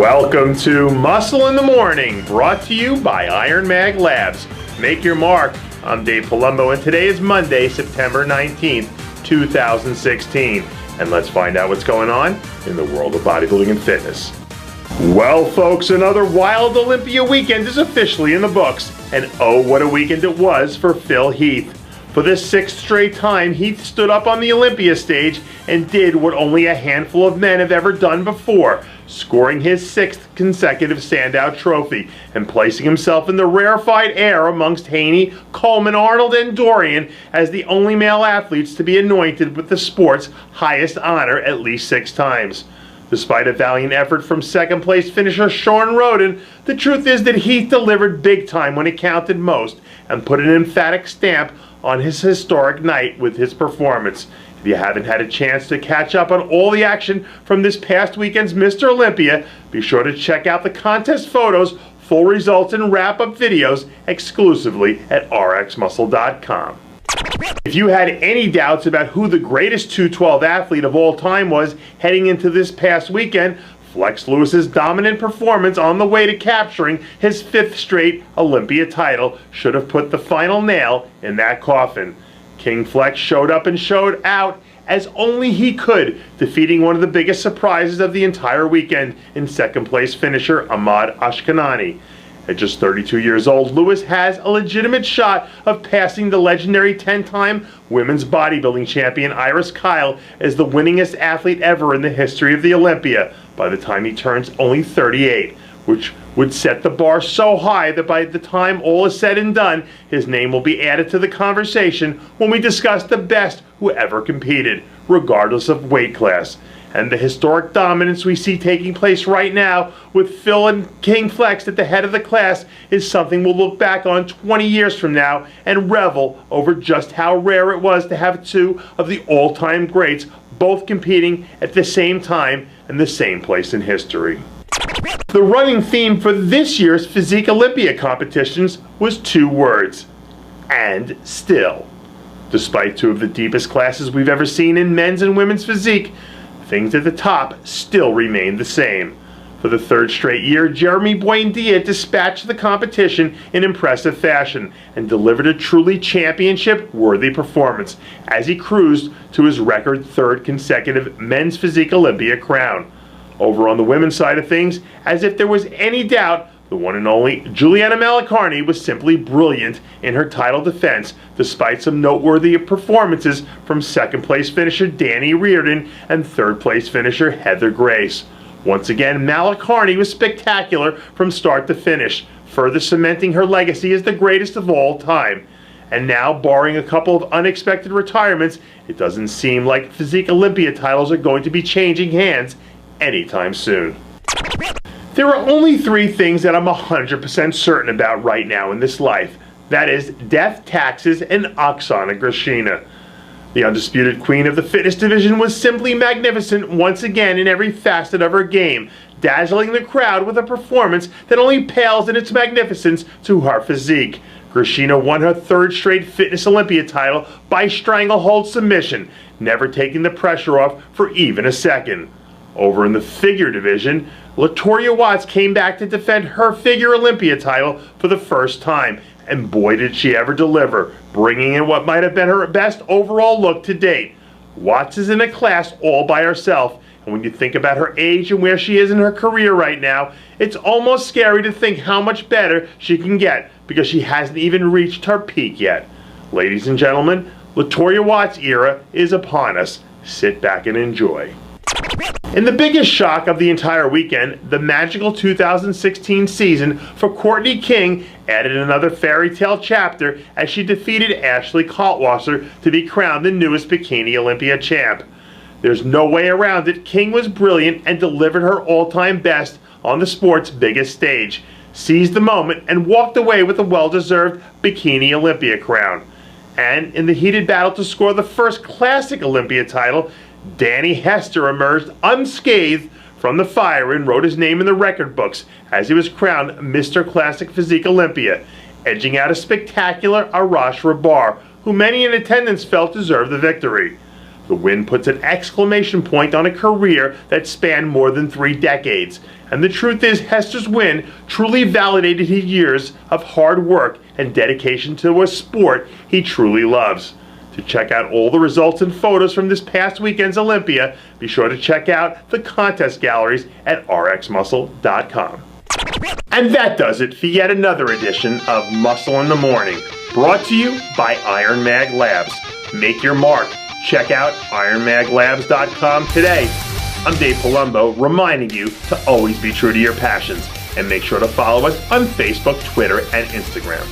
Welcome to Muscle in the Morning, brought to you by IronMag Labs. Make your mark. I'm Dave Palumbo, and today is Monday, September 19th, 2016. And let's find out what's going on in the world of bodybuilding and fitness. Well, folks, another wild Olympia weekend is officially in the books. And oh, what a weekend it was for Phil Heath. For the sixth straight time, Heath stood up on the Olympia stage and did what only a handful of men have ever done before, scoring his sixth consecutive standout trophy and placing himself in the rarefied air amongst Haney, Coleman, Arnold, and Dorian as the only male athletes to be anointed with the sport's highest honor at least 6 times. Despite a valiant effort from second place finisher Sean Roden, the truth is that Heath delivered big time when it counted most and put an emphatic stamp on his historic night with his performance. If you haven't had a chance to catch up on all the action from this past weekend's Mr. Olympia, be sure to check out the contest photos, full results, and wrap-up videos exclusively at rxmuscle.com. If you had any doubts about who the greatest 212 athlete of all time was heading into this past weekend, Flex Lewis's dominant performance on the way to capturing his 5th straight Olympia title should have put the final nail in that coffin. King Flex showed up and showed out as only he could, defeating one of the biggest surprises of the entire weekend in second place finisher Ahmad Ashkanani. At just 32 years old, Lewis has a legitimate shot of passing the legendary 10-time women's bodybuilding champion Iris Kyle as the winningest athlete ever in the history of the Olympia by the time he turns only 38, which would set the bar so high that by the time all is said and done, his name will be added to the conversation when we discuss the best who ever competed, regardless of weight class. And the historic dominance we see taking place right now with Phil and King Flex at the head of the class is something we'll look back on 20 years from now and revel over just how rare it was to have 2 of the all-time greats both competing at the same time and the same place in history. The running theme for this year's Physique Olympia competitions was 2 words: and still. Despite 2 of the deepest classes we've ever seen in men's and women's physique, things at the top still remain the same. For the 3rd straight year, Jeremy Buendia dispatched the competition in impressive fashion and delivered a truly championship-worthy performance as he cruised to his record 3rd consecutive men's Physique Olympia crown. Over on the women's side of things, as if there was any doubt, the one and only Juliana Malacarne was simply brilliant in her title defense, despite some noteworthy performances from second place finisher Danny Reardon and third place finisher Heather Grace. Once again, Malacarne was spectacular from start to finish, further cementing her legacy as the greatest of all time. And now, barring a couple of unexpected retirements, it doesn't seem like Physique Olympia titles are going to be changing hands anytime soon. There are only 3 things that I'm 100% certain about right now in this life. That is death, taxes, and Oksana Grishina. The undisputed queen of the fitness division was simply magnificent once again in every facet of her game, dazzling the crowd with a performance that only pales in its magnificence to her physique. Grishina won her 3rd straight Fitness Olympia title by stranglehold submission, never taking the pressure off for even a second. Over in the figure division, Latorya came back to defend her figure Olympia title for the first time, and boy did she ever deliver, bringing in what might have been her best overall look to date. Watts is in a class all by herself, and when you think about her age and where she is in her career right now, it's almost scary to think how much better she can get, because she hasn't even reached her peak yet. Ladies and gentlemen, Latorya era is upon us. Sit back and enjoy. In the biggest shock of the entire weekend, the magical 2016 season for Courtney King added another fairy tale chapter as she defeated Ashley Kaltwasser to be crowned the newest Bikini Olympia champ. There's no way around it. King was brilliant and delivered her all-time best on the sport's biggest stage, seized the moment, and walked away with a well-deserved Bikini Olympia crown. And in the heated battle to score the first Classic Olympia title, Danny Hester emerged unscathed from the fire and wrote his name in the record books as he was crowned Mr. Classic Physique Olympia, edging out a spectacular Arash Rabar, who many in attendance felt deserved the victory. The win puts an exclamation point on a career that spanned more than 3 decades. And the truth is, Hester's win truly validated his years of hard work and dedication to a sport he truly loves. To check out all the results and photos from this past weekend's Olympia, be sure to check out the contest galleries at rxmuscle.com. And that does it for yet another edition of Muscle in the Morning, brought to you by IronMag Labs. Make your mark. Check out ironmaglabs.com today. I'm Dave Palumbo, reminding you to always be true to your passions, and make sure to follow us on Facebook, Twitter, and Instagram.